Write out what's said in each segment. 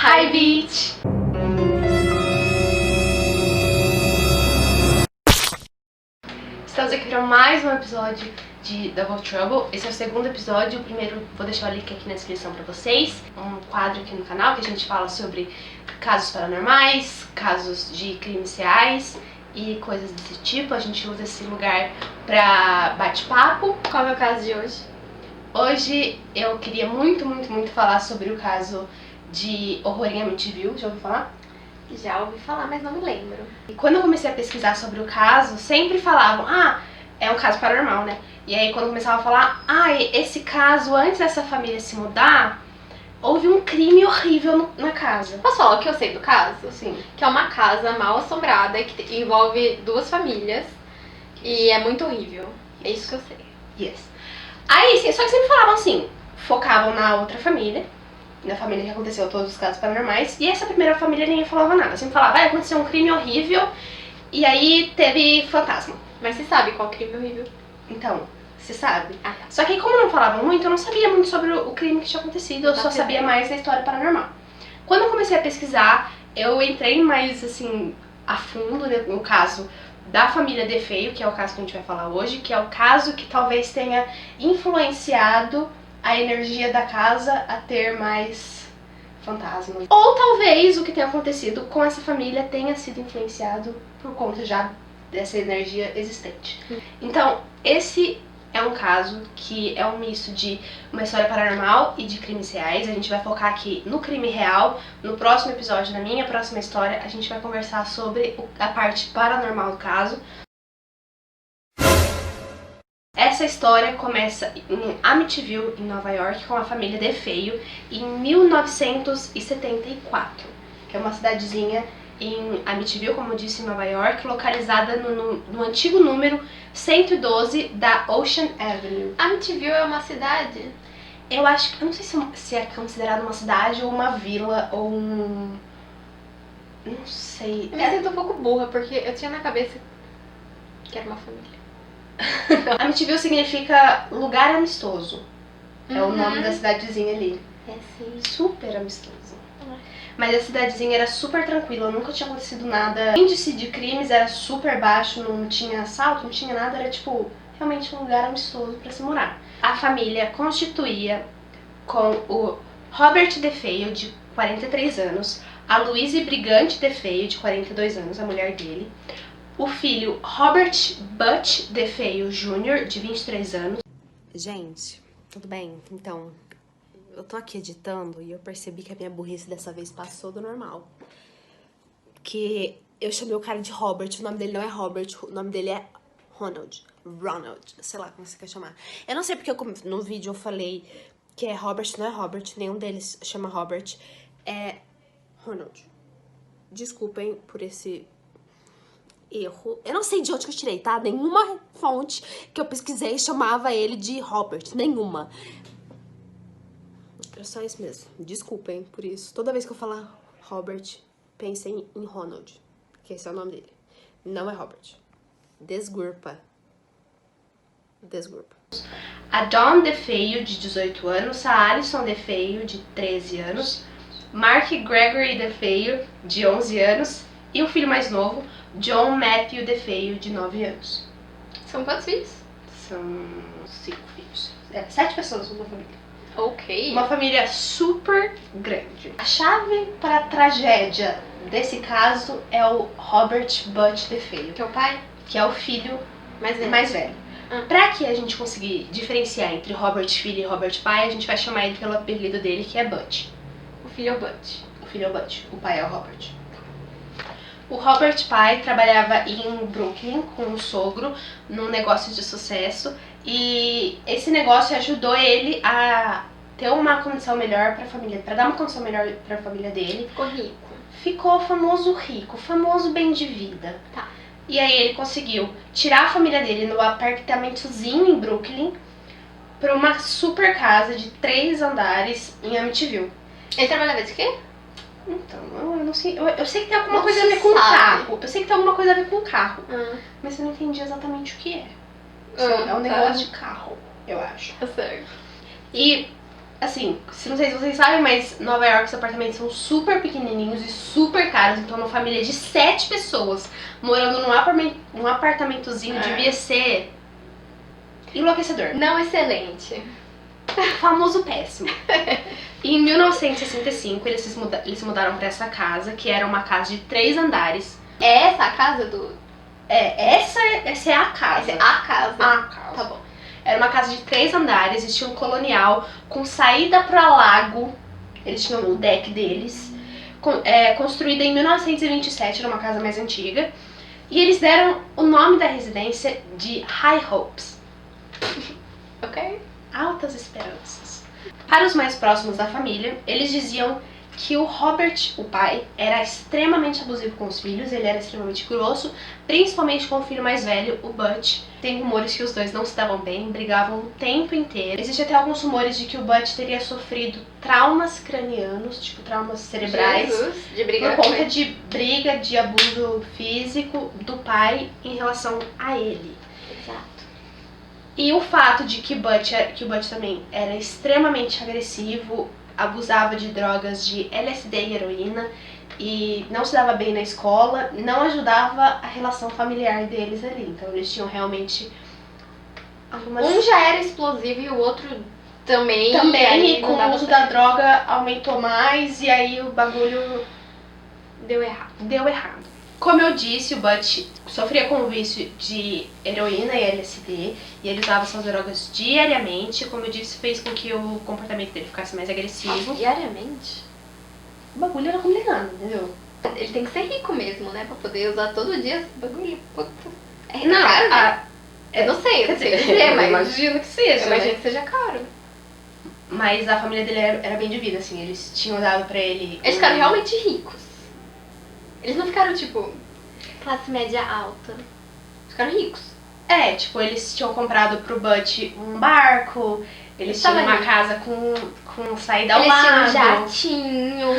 Hi, Beach! Estamos aqui para mais um episódio de Double Trouble. Esse é o segundo episódio, o primeiro vou deixar o link aqui na descrição para vocês. Um quadro aqui no canal que a gente fala sobre casos paranormais, casos de crimes reais e coisas desse tipo. A gente usa esse lugar para bate-papo. Qual é o caso de hoje? Hoje eu queria muito falar sobre o caso de horror em Amityville. Já ouviu falar? Já ouvi falar, mas não me lembro. E quando eu comecei a pesquisar sobre o caso, sempre falavam, é um caso paranormal, né? E aí quando eu começava a falar, esse caso, antes dessa família se mudar, houve um crime horrível na casa. Posso falar o que eu sei do caso? Sim. Que é uma casa mal assombrada que envolve duas famílias e é muito horrível. É isso que eu sei. Yes. Aí, sim, só que sempre falavam assim, focavam na outra família, na família que aconteceu todos os casos paranormais, e essa primeira família ninguém falava nada. Sempre falava, vai acontecer um crime horrível, e aí teve fantasma. Mas você sabe qual crime horrível? Então, você sabe. Tá. Só que como não falavam muito, eu não sabia muito sobre o crime que tinha acontecido, eu só sabia mais da história paranormal. Quando eu comecei a pesquisar, eu entrei mais, assim, a fundo no caso da família DeFeo, que é o caso que a gente vai falar hoje, que é o caso que talvez tenha influenciado a energia da casa a ter mais fantasmas. Ou talvez o que tenha acontecido com essa família tenha sido influenciado por conta já dessa energia existente. Então, esse é um caso que é um misto de uma história paranormal e de crimes reais. A gente vai focar aqui no crime real. No próximo episódio, na minha próxima história, a gente vai conversar sobre a parte paranormal do caso. Essa história começa em Amityville, em Nova York, com a família DeFeo, em 1974, que é uma cidadezinha em Amityville, como eu disse, em Nova York, localizada no antigo número 112 da Ocean Avenue. Amityville é uma cidade? Eu acho que, eu não sei se é considerado uma cidade ou uma vila ou um... não sei. Eu me sinto um pouco burra, porque eu tinha na cabeça que era uma família. Amityville significa lugar amistoso. É o nome da cidadezinha ali. É sim. Super amistoso. Mas a cidadezinha era super tranquila, nunca tinha acontecido nada. O índice de crimes era super baixo, não tinha assalto, não tinha nada, era tipo, realmente um lugar amistoso pra se morar. A família constituía com o Robert DeFeo, de 43 anos, a Louise Brigante DeFeo, de 42 anos, a mulher dele, o filho Robert Butch DeFeo Jr., de 23 anos. Gente, tudo bem? Então, eu tô aqui editando e eu percebi que a minha burrice dessa vez passou do normal. Que eu chamei o cara de Robert, o nome dele não é Robert, o nome dele é Ronald, sei lá como você quer chamar. Eu não sei porque no vídeo eu falei que é Robert, não é Robert, nenhum deles chama Robert, é Ronald. Desculpem por esse erro. Eu não sei de onde que eu tirei, tá? Nenhuma fonte que eu pesquisei chamava ele de Robert, nenhuma. É só isso mesmo. Desculpem por isso. Toda vez que eu falar Robert, pensem em Ronald, que esse é o nome dele. Não é Robert. Desculpa. A Dawn DeFeo, de 18 anos, a Alison DeFeo, de 13 anos, Mark Gregory DeFeo, de 11 anos, e o filho mais novo, John Matthew DeFeo, de 9 anos. São quantos filhos? São 5 filhos. 7 pessoas numa família. Ok. Uma família super grande. A chave para a tragédia desse caso é o Robert Butch DeFeo, Que é o pai? que é o filho Mais velho. Pra que a gente conseguir diferenciar entre Robert filho e Robert pai, a gente vai chamar ele pelo apelido dele, que é Butch. O filho é o Butch. O filho é o Butch, o pai é o Robert. O Robert pai trabalhava em Brooklyn com o sogro num negócio de sucesso, e esse negócio ajudou ele a ter uma condição melhor pra família, pra dar uma condição melhor pra família dele. Ficou rico. Ficou famoso rico, famoso bem de vida. Tá. E aí ele conseguiu tirar a família dele no apartamentozinho em Brooklyn pra uma super casa de 3 andares em Amityville. Ele trabalhava de quê? Então, eu não sei. Eu sei que tem alguma Não coisa a se ver com o sabe. carro. Eu sei que tem alguma coisa a ver com o carro. Mas eu não entendi exatamente o que é. É um negócio de carro, eu acho. Tá certo. E Assim, não sei se vocês sabem, mas Nova York os apartamentos são super pequenininhos e super caros. Então uma família de 7 pessoas morando num apartamentozinho devia ser enlouquecedor. Não excelente. Famoso péssimo. E em 1965 eles se mudaram pra essa casa, que era uma casa de 3 andares. É essa a casa do... Essa é a casa. Essa é a casa. A casa. Tá bom. Era uma casa de 3 andares, estilo colonial, com saída para lago. Eles tinham o deck deles. Construída em 1927, era uma casa mais antiga. E eles deram o nome da residência de High Hopes. Ok. Altas esperanças. Para os mais próximos da família, eles diziam que o Robert, o pai, era extremamente abusivo com os filhos, ele era extremamente grosso, principalmente com o filho mais velho, o Butch. Tem rumores que os dois não se davam bem, brigavam o tempo inteiro. Existem até alguns rumores de que o Butch teria sofrido traumas cranianos, tipo traumas cerebrais, Jesus, de brigar por com conta ele. de briga, de abuso físico do pai em relação a ele. Exato. E o fato de que o Butch também era extremamente agressivo, abusava de drogas de LSD e heroína e não se dava bem na escola, não ajudava a relação familiar deles ali. Então eles tinham realmente algumas... Um já era explosivo e o outro também. Também, e não com o dava uso certo. da droga aumentou mais e aí o bagulho Deu errado. deu errado. Como eu disse, o Butch sofria com o vício de heroína e LSD e ele usava essas drogas diariamente. Como eu disse, fez com que o comportamento dele ficasse mais agressivo. Diariamente? O bagulho era complicado, entendeu? Ele tem que ser rico mesmo, né? Pra poder usar todo dia esse bagulho. Puta. É Não, caro, né? Eu não sei, eu não sei dizer, mas imagino que seja, eu né? imagino que seja caro. Mas a família dele era bem de vida, assim. Eles tinham dado pra ele... Eles ficaram realmente ricos. Eles não ficaram, tipo, classe média alta. Ficaram ricos. É, tipo, eles tinham comprado pro Butch um barco, eles tinham Tava uma rico. casa com saída ao Eles tinham um lado. jatinho.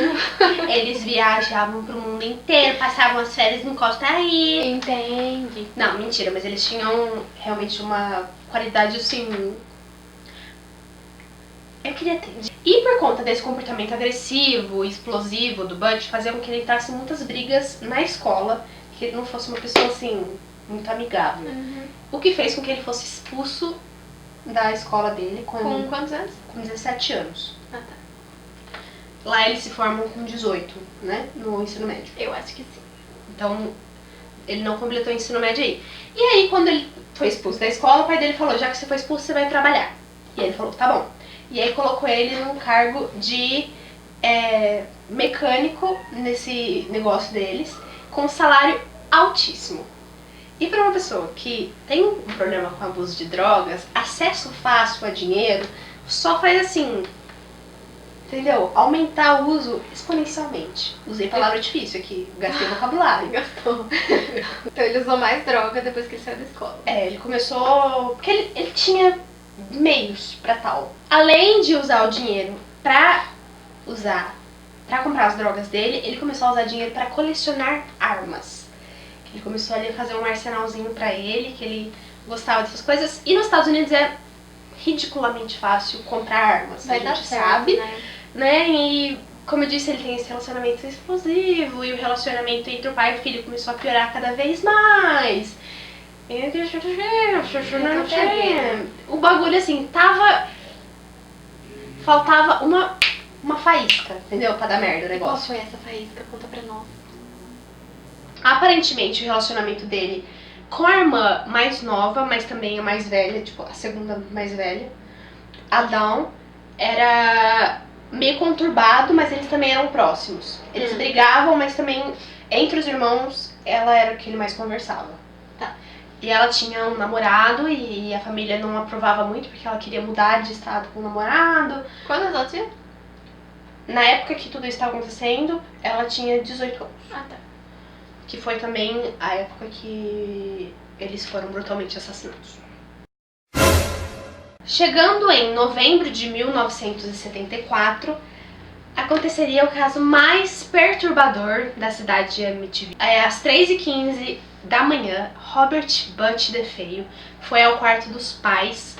Eles viajavam pro mundo inteiro, passavam as férias em Costa Rica. Entende? Não, mentira, mas eles tinham realmente uma qualidade, assim... Eu queria ter. E por conta desse comportamento agressivo, explosivo do Butch, fazia com que ele entrasse em muitas brigas na escola, que ele não fosse uma pessoa, assim, muito amigável. O que fez com que ele fosse expulso da escola dele Com quantos anos? com 17 anos. Ah, tá. Lá eles se formam com 18, né, no ensino médio. Eu acho que sim. Então, ele não completou o ensino médio aí. E aí, quando ele foi expulso da escola, o pai dele falou, já que você foi expulso, você vai trabalhar. E ele falou, tá bom. E aí colocou ele num cargo de mecânico nesse negócio deles, com um salário altíssimo. E para uma pessoa que tem um problema com abuso de drogas, acesso fácil a dinheiro só faz assim, entendeu? Aumentar o uso exponencialmente. Usei palavra difícil aqui, gastei vocabulário. Gastou. Então ele usou mais droga depois que ele saiu da escola. Ele começou... Porque ele tinha meios pra tal. Além de usar o dinheiro pra comprar as drogas dele, ele começou a usar dinheiro pra colecionar armas. Ele começou ali a fazer um arsenalzinho pra ele, que ele gostava dessas coisas. E nos Estados Unidos é ridiculamente fácil comprar armas, Vai a dar gente certo, sabe, né? E como eu disse, ele tem esse relacionamento explosivo e o relacionamento entre o pai e o filho começou a piorar cada vez mais. O bagulho assim, faltava uma faísca, entendeu? Pra dar merda o E qual negócio. foi essa faísca? Conta pra nós. Aparentemente o relacionamento dele com a irmã mais nova, mas também a mais velha, tipo a segunda mais velha, a Dawn, era meio conturbado, mas eles também eram próximos. Eles brigavam, mas também entre os irmãos ela era o que ele mais conversava. Tá. E ela tinha um namorado e a família não aprovava muito porque ela queria mudar de estado com o namorado. Quantos anos tinha? Na época que tudo isso estava acontecendo, ela tinha 18 anos. Ah, tá. Que foi também a época que eles foram brutalmente assassinados. Chegando em novembro de 1974, aconteceria o caso mais perturbador da cidade de Amityville. Às 3h15 da manhã, Robert Butch DeFeo foi ao quarto dos pais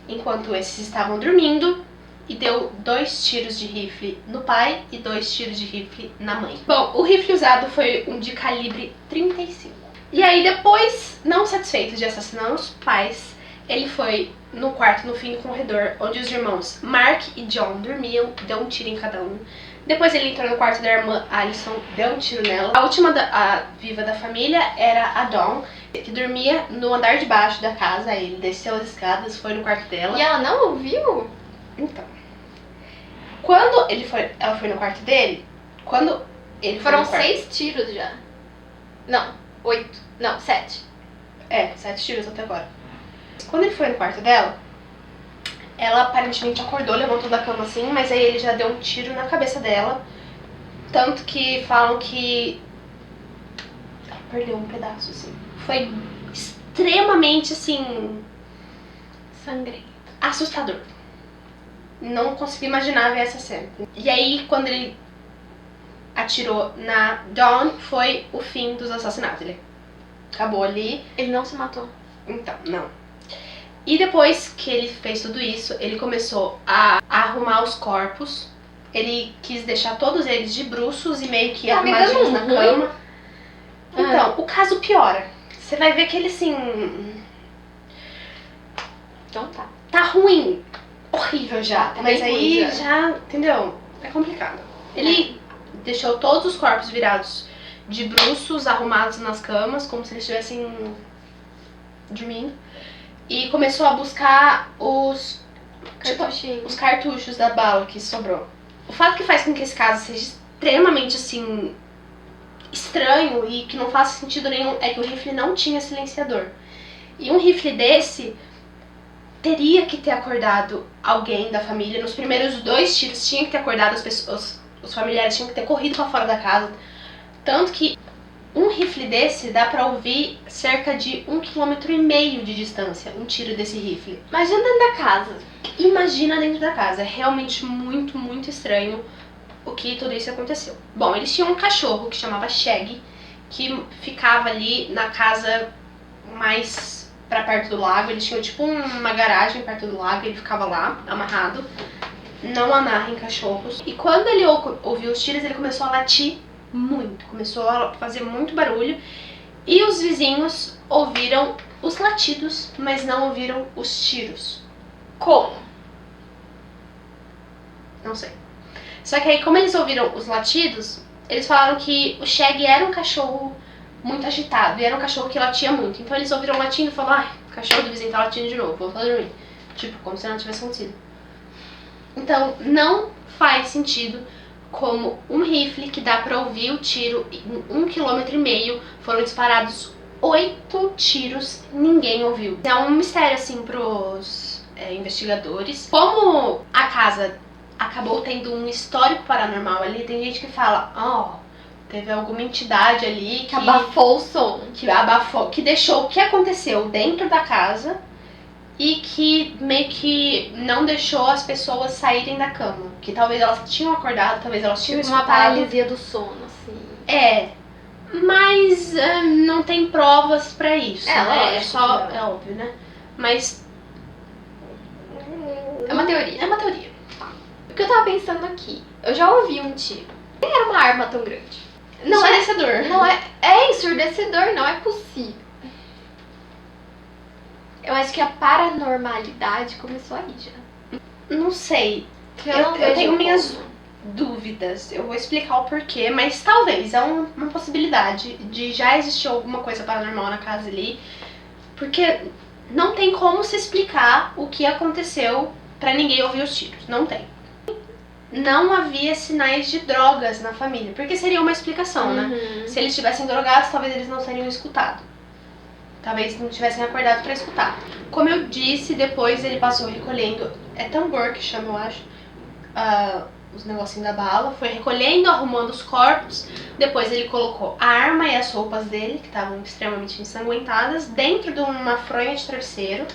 enquanto esses estavam dormindo e deu 2 tiros de rifle no pai e 2 tiros de rifle na mãe. Bom, o rifle usado foi um de calibre 35. E aí depois, não satisfeito de assassinar os pais, ele foi no quarto no fim do corredor, onde os irmãos Mark e John dormiam, deu um tiro em cada um. Depois ele entrou no quarto da irmã Alison, deu um tiro nela. A última a viva da família era a Dawn, que dormia no andar de baixo da casa. Ele desceu as escadas, foi no quarto dela. E ela não ouviu? Então, quando ela foi no quarto dele, quando ele foi Foram no quarto, 6 tiros já. Não, 8. Não, 7. 7 tiros até agora. Quando ele foi no quarto dela, ela aparentemente acordou, levantou da cama assim, mas aí ele já deu um tiro na cabeça dela. Tanto que falam que ela perdeu um pedaço, assim. Foi extremamente, assim, Sangrento. assustador. Não consegui imaginar ver essa cena. E aí, quando ele atirou na Dawn, foi o fim dos assassinatos. Ele acabou ali. Ele não se matou. Então, não. E depois que ele fez tudo isso, ele começou a arrumar os corpos. Ele quis deixar todos eles de bruços e meio que Tá me arrumadinhos na dando cama. Então, o caso piora. Você vai ver que ele, assim, Então tá. tá ruim. Horrível já. É Mas bem aí ruim já, entendeu? É complicado. Ele deixou todos os corpos virados de bruços, arrumados nas camas, como se eles estivessem dormindo. E começou a buscar os cartuchos da bala que sobrou. O fato que faz com que esse caso seja extremamente, assim, estranho e que não faça sentido nenhum é que o rifle não tinha silenciador. E um rifle desse teria que ter acordado alguém da família. Nos primeiros 2 tiros tinha que ter acordado as pessoas, os familiares tinham que ter corrido pra fora da casa. Tanto que um rifle desse dá pra ouvir cerca de 1,5 km de distância, um tiro desse rifle. Imagina dentro da casa. Imagina dentro da casa. É realmente muito, muito estranho o que tudo isso aconteceu. Bom, eles tinham um cachorro que chamava Shaggy, que ficava ali na casa mais pra perto do lago. Eles tinham tipo uma garagem perto do lago, ele ficava lá, amarrado. Não amarrem cachorros. E quando ele ouviu os tiros, ele começou a latir muito. Começou a fazer muito barulho. E os vizinhos ouviram os latidos, mas não ouviram os tiros. Como? Não sei. Só que aí, como eles ouviram os latidos, eles falaram que o Shaggy era um cachorro muito agitado. E era um cachorro que latia muito. Então eles ouviram latindo e falaram: ai, o cachorro do vizinho tá latindo de novo, vou dormir. Tipo, como se nada tivesse acontecido. Então, não faz sentido como um rifle que dá pra ouvir o tiro em 1,5 km foram disparados 8 tiros, ninguém ouviu. É um mistério, assim, pros investigadores. Como a casa acabou tendo um histórico paranormal ali, tem gente que fala, teve alguma entidade ali que abafou o som. Que deixou o que aconteceu dentro da casa e que meio que não deixou as pessoas saírem da cama. Que talvez elas tinham acordado, talvez elas tinham Uma escutado. paralisia do sono, assim. Mas não tem provas pra isso, né? Lógico, É só, não. é óbvio, né? Mas É uma teoria. é uma teoria. O que eu tava pensando aqui, eu já ouvi um tiro. Nem era uma arma tão grande. Não é ensurdecedor. Não é. É ensurdecedor, não é possível. Eu acho que a paranormalidade começou aí já. Não sei. Que Eu não vejo tenho como. minhas dúvidas. Eu vou explicar o porquê, mas talvez é uma possibilidade de já existir alguma coisa paranormal na casa ali. Porque não tem como se explicar o que aconteceu pra ninguém ouvir os tiros. Não tem. Não havia sinais de drogas na família, porque seria uma explicação, né? Se eles estivessem drogados, talvez eles não teriam escutado. Talvez não tivessem acordado pra escutar. Como eu disse, depois ele passou recolhendo, é tambor que chama, eu acho, os negocinhos da bala, foi recolhendo, arrumando os corpos. Depois ele colocou a arma e as roupas dele, que estavam extremamente ensanguentadas, dentro de uma fronha de travesseiro.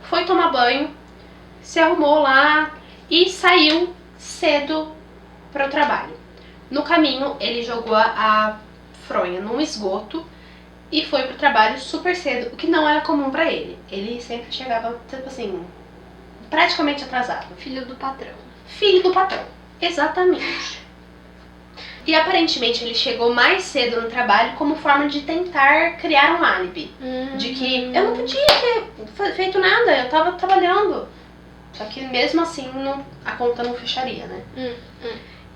Foi tomar banho, se arrumou lá e saiu cedo para o trabalho. No caminho, ele jogou a fronha num esgoto e foi pro trabalho super cedo, o que não era comum pra ele. Ele sempre chegava, tipo assim, praticamente atrasado. Filho do patrão. filho do patrão. Exatamente. E aparentemente ele chegou mais cedo no trabalho como forma de tentar criar um álibi. De que eu não podia ter feito nada, eu tava trabalhando. Só que mesmo assim a conta não fecharia, né?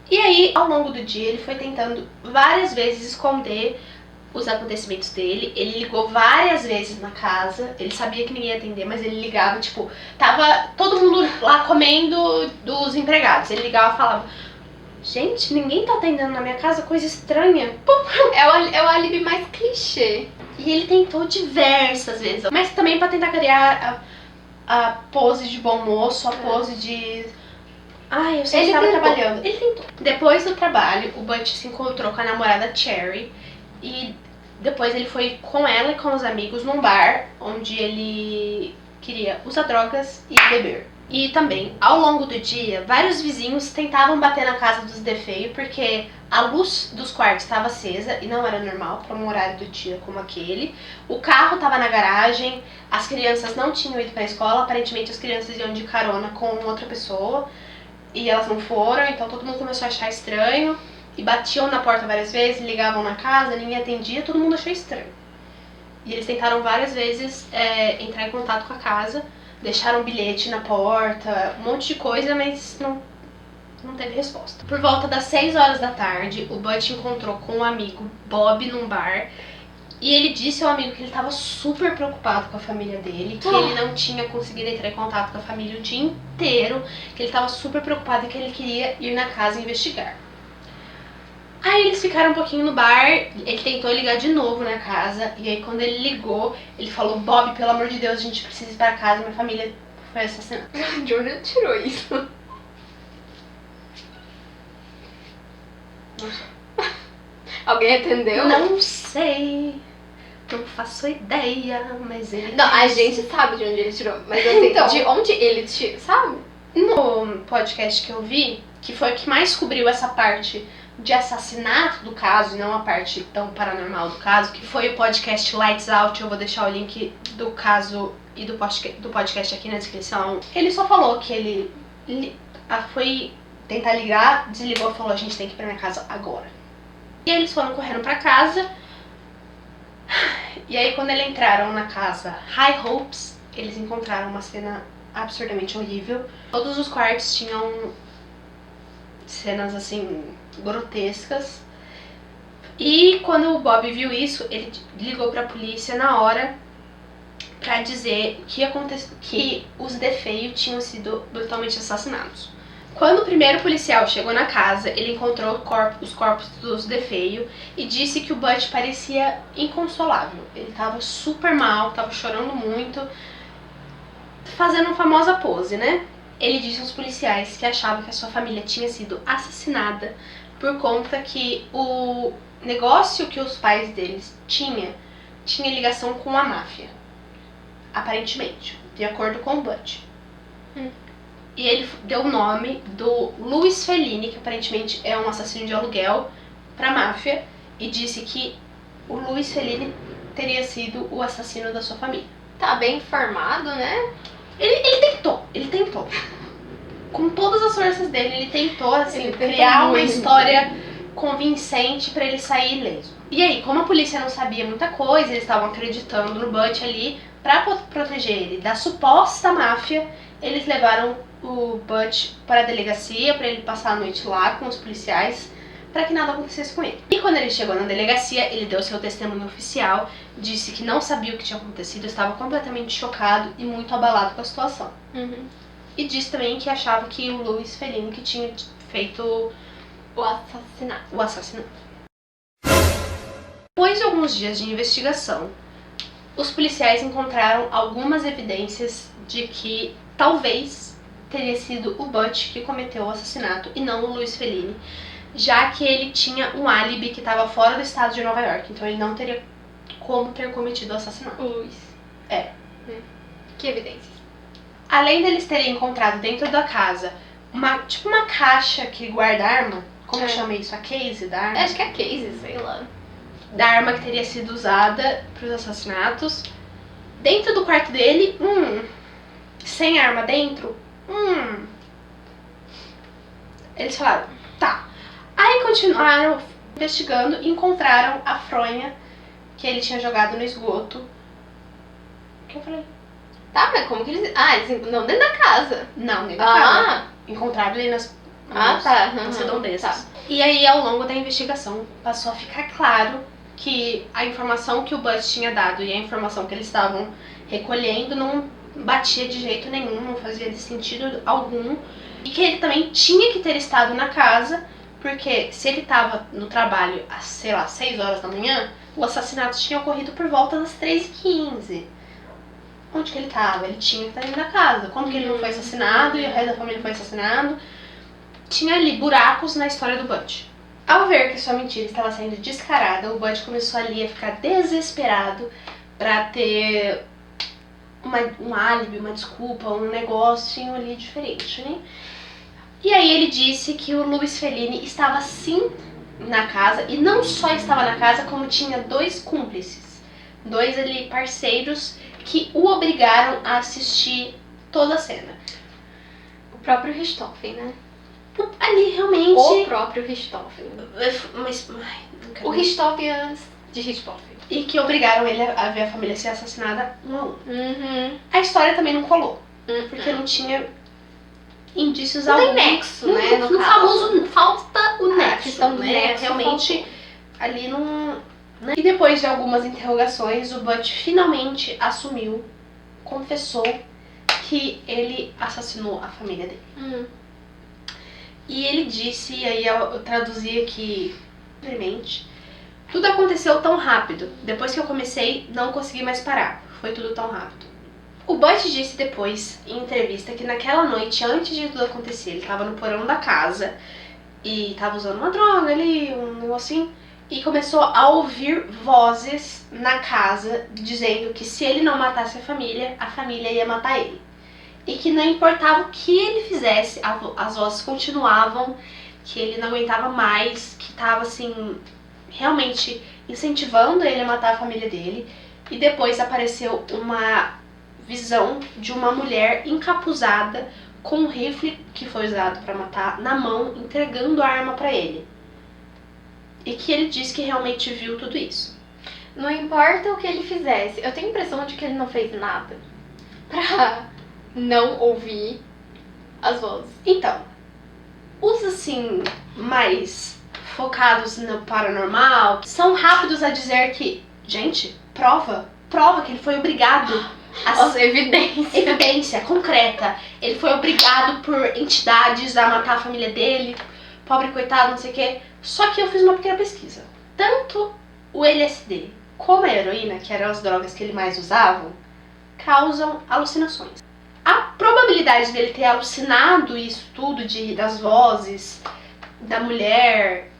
E aí, ao longo do dia, ele foi tentando várias vezes esconder os acontecimentos dele. Ele ligou várias vezes na casa. Ele sabia que ninguém ia atender, mas ele ligava, tipo, tava todo mundo lá comendo dos empregados. Ele ligava e falava: gente, ninguém tá atendendo na minha casa, coisa estranha. Pum. É o álibi mais clichê. E ele tentou diversas vezes, mas também pra tentar criar a pose de bom moço, a pose de... Ai, eu só estava trabalhando. Ele tentou. Depois do trabalho, o Butch se encontrou com a namorada Cherry. E depois ele foi com ela e com os amigos num bar, onde ele queria usar drogas e beber. E também, ao longo do dia, vários vizinhos tentavam bater na casa dos DeFeo porque a luz dos quartos estava acesa e não era normal para um horário do dia como aquele. O carro estava na garagem, as crianças não tinham ido para a escola, aparentemente as crianças iam de carona com outra pessoa e elas não foram, então todo mundo começou a achar estranho e batiam na porta várias vezes, ligavam na casa, ninguém atendia, todo mundo achou estranho. E eles tentaram várias vezes entrar em contato com a casa, deixaram um bilhete na porta, um monte de coisa, mas não teve resposta. Por volta das 6 horas da tarde, o Butch encontrou com um amigo, Bob, num bar. E ele disse ao amigo que ele estava super preocupado com a família dele, que ele não tinha conseguido entrar em contato com a família o dia inteiro, que ele estava super preocupado e que ele queria ir na casa investigar. Aí eles ficaram um pouquinho no bar, ele tentou ligar de novo na casa, e aí quando ele ligou, ele falou: Bob, pelo amor de Deus, a gente precisa ir pra casa, minha família foi assassinada. De onde ele tirou isso? Não sei. Alguém atendeu? Não sei, não faço ideia, mas ele... Não, a gente sabe de onde ele tirou, mas assim, Então, de onde ele tirou, sabe? No podcast que eu vi, que foi o que mais cobriu essa parte de assassinato do caso, e não a parte tão paranormal do caso, que foi o podcast Lights Out. Eu vou deixar o link do caso e do podcast aqui na descrição. Ele só falou que ele foi tentar ligar, desligou e falou: a gente tem que ir pra minha casa agora. E aí eles foram correndo pra casa. E aí quando eles entraram na casa High Hopes, eles encontraram uma cena absurdamente horrível. Todos os quartos tinham cenas assim grotescas. E quando o Bob viu isso, ele ligou pra polícia na hora pra dizer que os DeFeo tinham sido brutalmente assassinados. Quando o primeiro policial chegou na casa, ele encontrou os corpos dos DeFeo e disse que o Butch parecia inconsolável. Ele tava super mal, tava chorando muito, fazendo uma famosa pose, né? Ele disse aos policiais que achava que a sua família tinha sido assassinada por conta que o negócio que os pais deles tinha ligação com a máfia, aparentemente, de acordo com o Butch. E ele deu o nome do Louis Fellini, que aparentemente é um assassino de aluguel, pra máfia, e disse que o Louis Fellini teria sido o assassino da sua família. Tá bem informado, né? Ele tentou. Com todas as forças dele, ele tentou, assim, criar uma história convincente pra ele sair ileso. E aí, como a polícia não sabia muita coisa, eles estavam acreditando no Butch ali, pra proteger ele da suposta máfia, eles levaram o Butch para a delegacia, pra ele passar a noite lá com os policiais, pra que nada acontecesse com ele. E quando ele chegou na delegacia, ele deu seu testemunho oficial, disse que não sabia o que tinha acontecido, estava completamente chocado e muito abalado com a situação. E disse também que achava que o Louis Fellini que tinha feito o assassinato. Depois de alguns dias de investigação, os policiais encontraram algumas evidências de que talvez teria sido o Butch que cometeu o assassinato e não o Louis Fellini, já que ele tinha um álibi que estava fora do estado de Nova York, então ele não teria como ter cometido o assassinato. O Louis. Que evidências? Além deles terem encontrado dentro da casa uma caixa que guarda arma, como chama isso? A case da arma? Acho que é case, sei lá. Da arma que teria sido usada para os assassinatos. Dentro do quarto dele, sem arma dentro, Eles falaram, tá. Aí continuaram investigando e encontraram a fronha que ele tinha jogado no esgoto. O que eu falei? Tá, mas como que eles... Ah, eles... Não, dentro da casa. Não, dentro da casa. Encontraram ele nas tá. nas redondezas. Tá. E aí, ao longo da investigação, passou a ficar claro que a informação que o Butch tinha dado e a informação que eles estavam recolhendo não batia de jeito nenhum, não fazia sentido algum. E que ele também tinha que ter estado na casa, porque se ele estava no trabalho às, sei lá, 6 horas da manhã, o assassinato tinha ocorrido por volta das 3h15. Onde que ele estava? Ele tinha que estar dentro da casa. Como que ele não foi assassinado e o resto da família foi assassinado? Tinha ali buracos na história do Butch. Ao ver que sua mentira estava sendo descarada, o Butch começou ali a ficar desesperado pra ter um álibi, uma desculpa, um negocinho ali diferente, né? E aí ele disse que o Louis Fellini estava sim na casa, e não só estava na casa, como tinha 2 cúmplices, 2 ali parceiros que o obrigaram a assistir toda a cena. O próprio Richthofen, né? Ali realmente... O próprio Richthofen. Mas... O Richthofen de Richthofen. E que obrigaram ele a ver a família ser assassinada um a um. Uhum. A história também não colou, porque não tinha indícios algum. Não tem nexo, né? No famoso, falta o nexo, questão do né? nexo Realmente, faltou. ali não... Né? E depois de algumas interrogações, o Butch finalmente assumiu, confessou que ele assassinou a família dele. E ele disse, e aí eu traduzi aqui brevemente, tudo aconteceu tão rápido. Depois que eu comecei, não consegui mais parar. Foi tudo tão rápido. O Butch disse depois, em entrevista, que naquela noite, antes de tudo acontecer, ele estava no porão da casa e estava usando uma droga ali, um negocinho, e começou a ouvir vozes na casa dizendo que se ele não matasse a família ia matar ele. E que não importava o que ele fizesse, as vozes continuavam, que ele não aguentava mais, que estava assim, realmente incentivando ele a matar a família dele. E depois apareceu uma visão de uma mulher encapuzada com um rifle que foi usado para matar na mão, entregando a arma para ele. E que ele disse que realmente viu tudo isso. Não importa o que ele fizesse, eu tenho a impressão de que ele não fez nada pra não ouvir as vozes. Então, os assim, mais focados no paranormal, são rápidos a dizer que, gente, prova que ele foi obrigado Nossa, evidência concreta. Ele foi obrigado por entidades a matar a família dele, pobre coitado, não sei o quê. Só que eu fiz uma pequena pesquisa. Tanto o LSD como a heroína, que eram as drogas que ele mais usava, causam alucinações. A probabilidade dele ter alucinado isso tudo, das vozes, da mulher,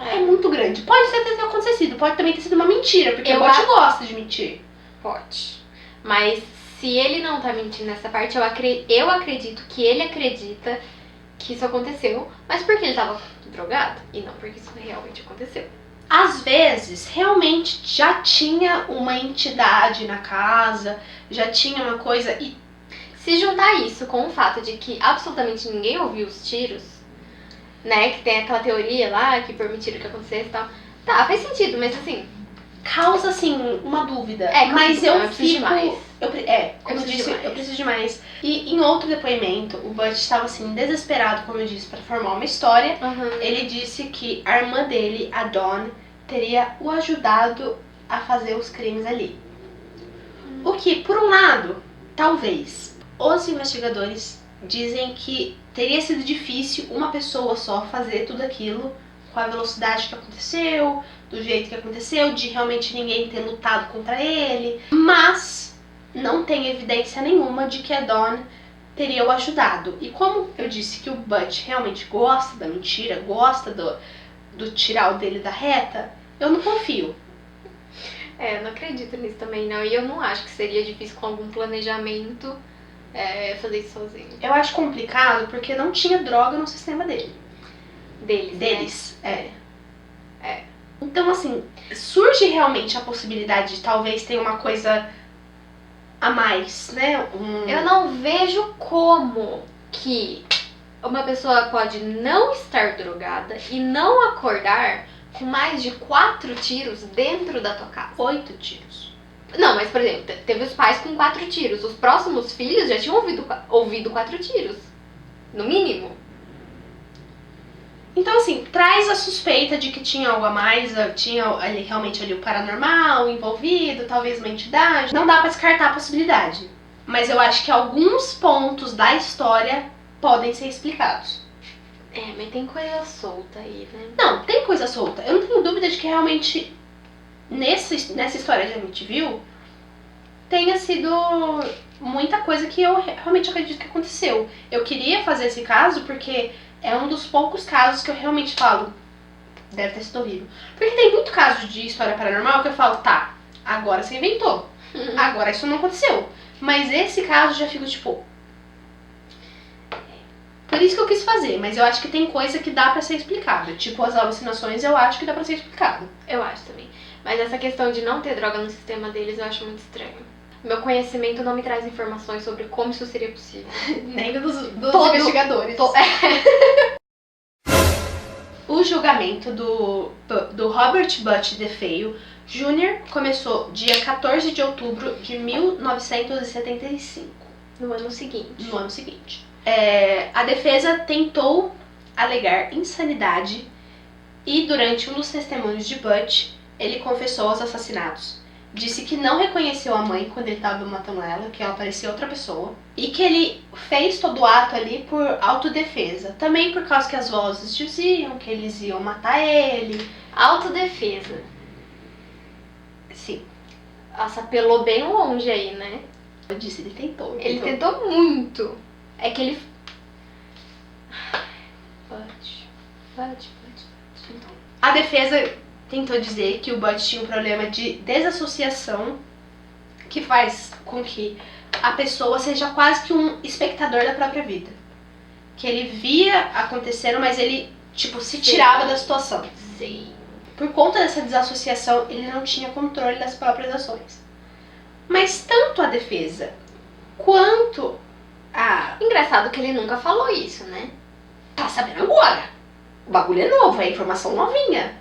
é muito grande. Pode ter acontecido, pode também ter sido uma mentira, porque o Butch gosta de mentir. Pode. Mas se ele não tá mentindo nessa parte, eu acredito que ele acredita que isso aconteceu, mas porque ele tava drogado e não porque isso realmente aconteceu. Às vezes, realmente já tinha uma entidade na casa, já tinha uma coisa e... Se juntar isso com o fato de que absolutamente ninguém ouviu os tiros, né, que tem aquela teoria lá que permitiram que acontecesse e tal, tá, faz sentido, mas assim... Causa, assim, uma dúvida. Mas eu preciso de mais. Como eu disse, eu preciso de mais. E em outro depoimento, o Butch estava, assim, desesperado, como eu disse, para formar uma história. Ele disse que a irmã dele, a Dawn, teria o ajudado a fazer os crimes ali. O que, por um lado, talvez, os investigadores dizem que teria sido difícil uma pessoa só fazer tudo aquilo com a velocidade que aconteceu, do jeito que aconteceu, de realmente ninguém ter lutado contra ele. Mas não tem evidência nenhuma de que a Dawn teria o ajudado. E como eu disse que o Butch realmente gosta da mentira, gosta do tirar o dele da reta, eu não confio. Eu não acredito nisso também não. E eu não acho que seria difícil com algum planejamento fazer isso sozinho. Eu acho complicado porque não tinha droga no sistema dele. Deles. Né? Então, assim, surge realmente a possibilidade de talvez ter uma coisa a mais, né? Eu não vejo como que uma pessoa pode não estar drogada e não acordar com mais de 4 tiros dentro da tua casa. 8 tiros. Não, mas por exemplo, teve os pais com 4 tiros. Os próximos filhos já tinham ouvido 4 tiros. No mínimo. Então, assim, traz a suspeita de que tinha algo a mais, tinha ali, realmente ali o paranormal envolvido, talvez uma entidade. Não dá pra descartar a possibilidade. Mas eu acho que alguns pontos da história podem ser explicados. É, mas tem coisa solta aí, né? Não, tem coisa solta. Eu não tenho dúvida de que realmente nessa história que a gente viu tenha sido muita coisa que eu realmente acredito que aconteceu. Eu queria fazer esse caso porque é um dos poucos casos que eu realmente falo, deve ter sido horrível. Porque tem muito caso de história paranormal que eu falo, tá, agora você inventou. Agora isso não aconteceu. Mas esse caso já fico tipo... Por isso que eu quis fazer, mas eu acho que tem coisa que dá pra ser explicada. Tipo, as alucinações eu acho que dá pra ser explicado. Eu acho também. Mas essa questão de não ter droga no sistema deles eu acho muito estranho. Meu conhecimento não me traz informações sobre como isso seria possível. Nem dos investigadores. O julgamento do Robert Butch DeFeo Jr. começou dia 14 de outubro de 1975. No ano seguinte. No ano seguinte. A defesa tentou alegar insanidade e durante um dos testemunhos de Butch, ele confessou os assassinatos. Disse que não reconheceu a mãe quando ele estava matando ela, que ela parecia outra pessoa. E que ele fez todo o ato ali por autodefesa. Também por causa que as vozes diziam que eles iam matar ele. Autodefesa. Sim. Nossa, apelou bem longe aí, né? Eu disse, ele tentou. Ele tentou muito. É que ele... Butch. A defesa tentou dizer que o Butch tinha um problema de desassociação que faz com que a pessoa seja quase que um espectador da própria vida. Que ele via acontecendo, mas ele, tipo, se tirava da situação. Sim. Por conta dessa desassociação, ele não tinha controle das próprias ações. Mas tanto a defesa quanto a... Engraçado que ele nunca falou isso, né? Tá sabendo agora. O bagulho é novo, é informação novinha.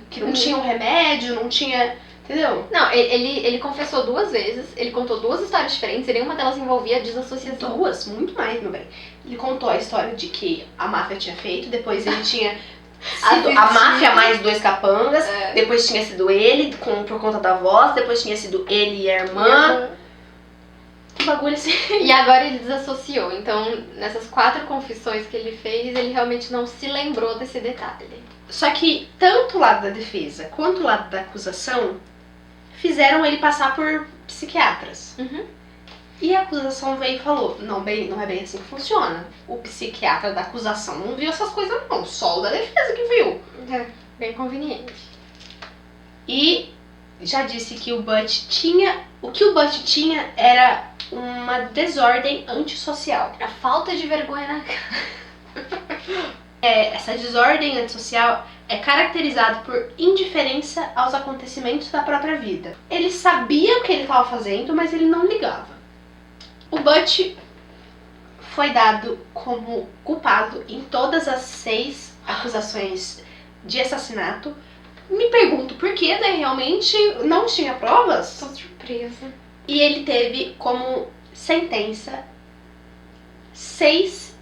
Que não tinha um remédio, não tinha... Entendeu? Não, ele confessou 2 vezes, ele contou 2 histórias diferentes e nenhuma delas envolvia desassociação. 2? Muito mais, meu bem. Ele contou a história de que a máfia tinha feito, depois ele tinha sido a máfia mais 2 capangas, depois tinha sido ele por conta da voz, depois tinha sido ele e a irmã. Que bagulho assim. E agora ele desassociou, então nessas 4 confissões que ele fez, ele realmente não se lembrou desse detalhe. Só que tanto o lado da defesa quanto o lado da acusação fizeram ele passar por psiquiatras. E a acusação veio e falou, não é bem assim que funciona. O psiquiatra da acusação não viu essas coisas não, só o da defesa que viu. É, bem conveniente. E já disse que o Butch tinha... O que o Butch tinha era uma desordem antissocial. A falta de vergonha na cara. Essa desordem antissocial é caracterizada por indiferença aos acontecimentos da própria vida. Ele sabia o que ele estava fazendo, mas ele não ligava. O Butch foi dado como culpado em todas as 6 acusações de assassinato. Me pergunto por que, né? Realmente não tinha provas. Tô surpresa. E ele teve como sentença 6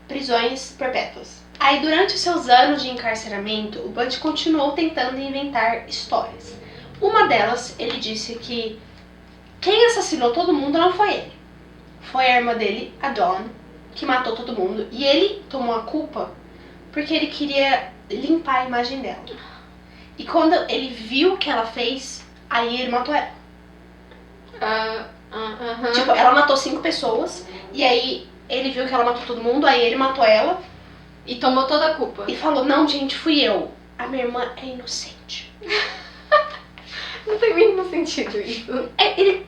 prisões perpétuas. Aí, durante os seus anos de encarceramento, o Butch continuou tentando inventar histórias. Uma delas, ele disse que quem assassinou todo mundo não foi ele. Foi a irmã dele, a Dawn, que matou todo mundo. E ele tomou a culpa porque ele queria limpar a imagem dela. E quando ele viu o que ela fez, aí ele matou ela. Tipo, ela matou 5 pessoas, e aí ele viu que ela matou todo mundo, aí ele matou ela. E tomou toda a culpa. E falou, não, gente, fui eu. A minha irmã é inocente. Não tem o mínimo sentido isso. Ele...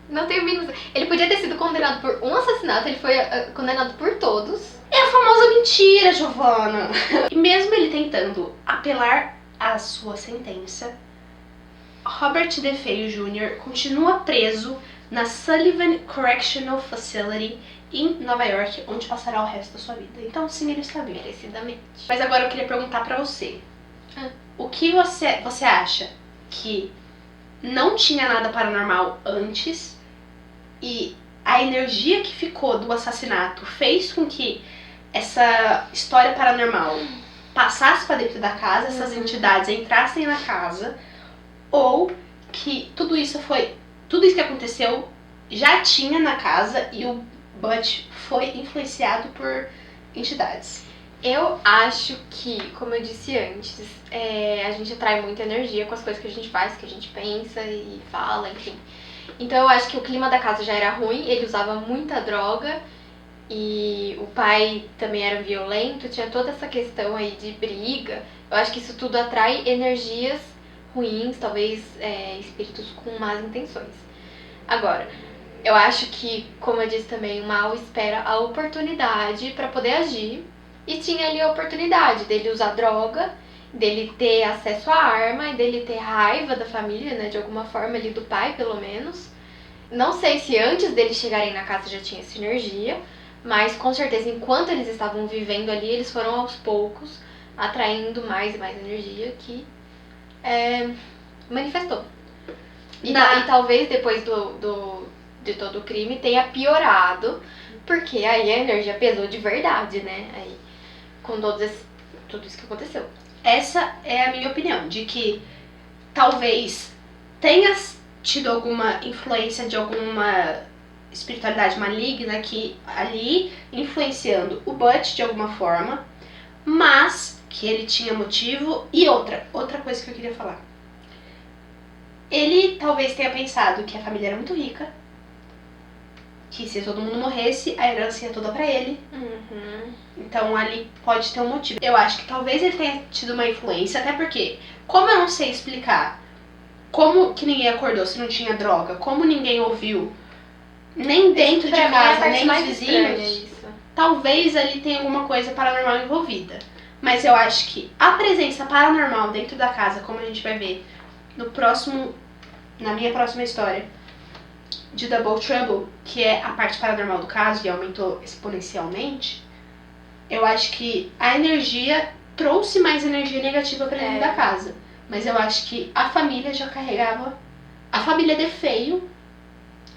Não tem o mínimo... Ele podia ter sido condenado por um assassinato, ele foi condenado por todos. É a famosa mentira, Giovanna. E mesmo ele tentando apelar à sua sentença, Robert DeFeo Jr. continua preso na Sullivan Correctional Facility em Nova York, onde passará o resto da sua vida. Então, sim, ele está vivo. Merecidamente. Mas agora eu queria perguntar pra você. Ah. O que você acha que não tinha nada paranormal antes e a energia que ficou do assassinato fez com que essa história paranormal passasse pra dentro da casa, essas entidades entrassem na casa, ou que tudo isso que aconteceu já tinha na casa e o Butch foi influenciado por entidades? Eu acho que, como eu disse antes, a gente atrai muita energia com as coisas que a gente faz, que a gente pensa e fala, enfim. Então eu acho que o clima da casa já era ruim, ele usava muita droga e o pai também era violento, tinha toda essa questão aí de briga. Eu acho que isso tudo atrai energias ruins, talvez espíritos com más intenções. Agora, eu acho que, como eu disse também, o mal espera a oportunidade para poder agir. E tinha ali a oportunidade dele usar droga, dele ter acesso à arma e dele ter raiva da família, né, de alguma forma ali do pai, pelo menos. Não sei se antes deles chegarem na casa já tinha essa energia, mas com certeza enquanto eles estavam vivendo ali, eles foram aos poucos atraindo mais e mais energia que manifestou. E talvez depois de todo o crime tenha piorado, porque aí a energia pesou de verdade, né? Aí, com tudo isso que aconteceu. Essa é a minha opinião, de que talvez tenha tido alguma influência de alguma espiritualidade maligna que ali influenciando o Butch de alguma forma, mas que ele tinha motivo. E outra coisa que eu queria falar. Ele talvez tenha pensado que a família era muito rica, que se todo mundo morresse, a herança ia toda pra ele. Então ali pode ter um motivo. Eu acho que talvez ele tenha tido uma influência, até porque, como eu não sei explicar como que ninguém acordou se não tinha droga, como ninguém ouviu, nem dentro de casa, nem os vizinhos, talvez ali tenha alguma coisa paranormal envolvida. Mas eu acho que a presença paranormal dentro da casa, como a gente vai ver na minha próxima história, de Double Trouble, que é a parte paranormal do caso e aumentou exponencialmente, eu acho que a energia trouxe mais energia negativa pra dentro da casa. Mas eu acho que a família já carregava, a família de Feio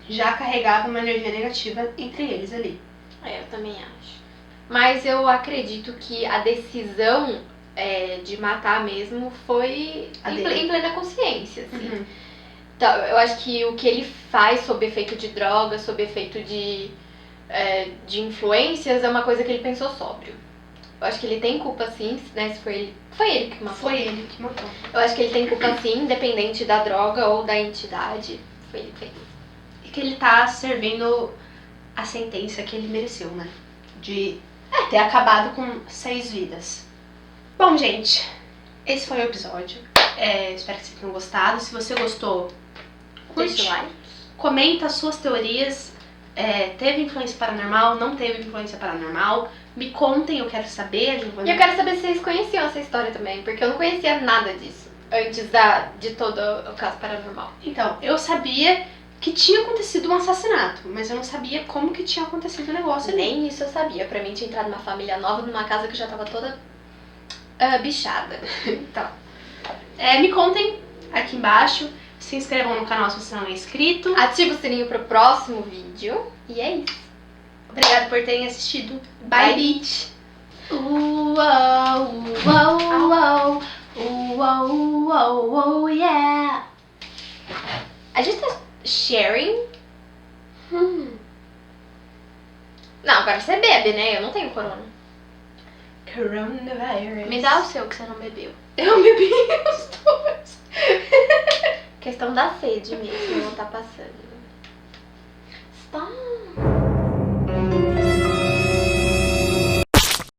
já carregava uma energia negativa entre eles ali. Eu também acho. Mas eu acredito que a decisão de matar mesmo foi em plena consciência, assim. Então, eu acho que o que ele faz sob efeito de droga, sob efeito de influências, é uma coisa que ele pensou sóbrio. Eu acho que ele tem culpa sim, né? Se foi ele que matou. Foi ele que matou. Eu acho que ele tem culpa sim, independente da droga ou da entidade. Foi ele que fez. E que ele tá servindo a sentença que ele mereceu, né? De ter acabado com 6 vidas. Bom, gente, esse foi o episódio. Espero que vocês tenham gostado. Se você gostou, curte, deixa o like, comenta as suas teorias. Teve influência paranormal? Não teve influência paranormal? Me contem, eu quero saber. E eu quero saber se vocês conheciam essa história também, porque eu não conhecia nada disso antes de todo o caso paranormal. Então, eu sabia que tinha acontecido um assassinato, mas eu não sabia como que tinha acontecido o negócio ali. Nem isso eu sabia. Pra mim tinha entrado uma família nova numa casa que já tava toda bichada. Então, me contem aqui embaixo. Se inscrevam no canal se você não é inscrito. Ativa o sininho pro próximo vídeo. E é isso. Obrigada por terem assistido. Bye, bitch! Yeah! A gente tá sharing? Não, agora você bebe, né? Eu não tenho corona. Coronavirus. Me dá o seu que você não bebeu. Eu bebi os dois. Questão da sede mesmo, não tá passando. Stop!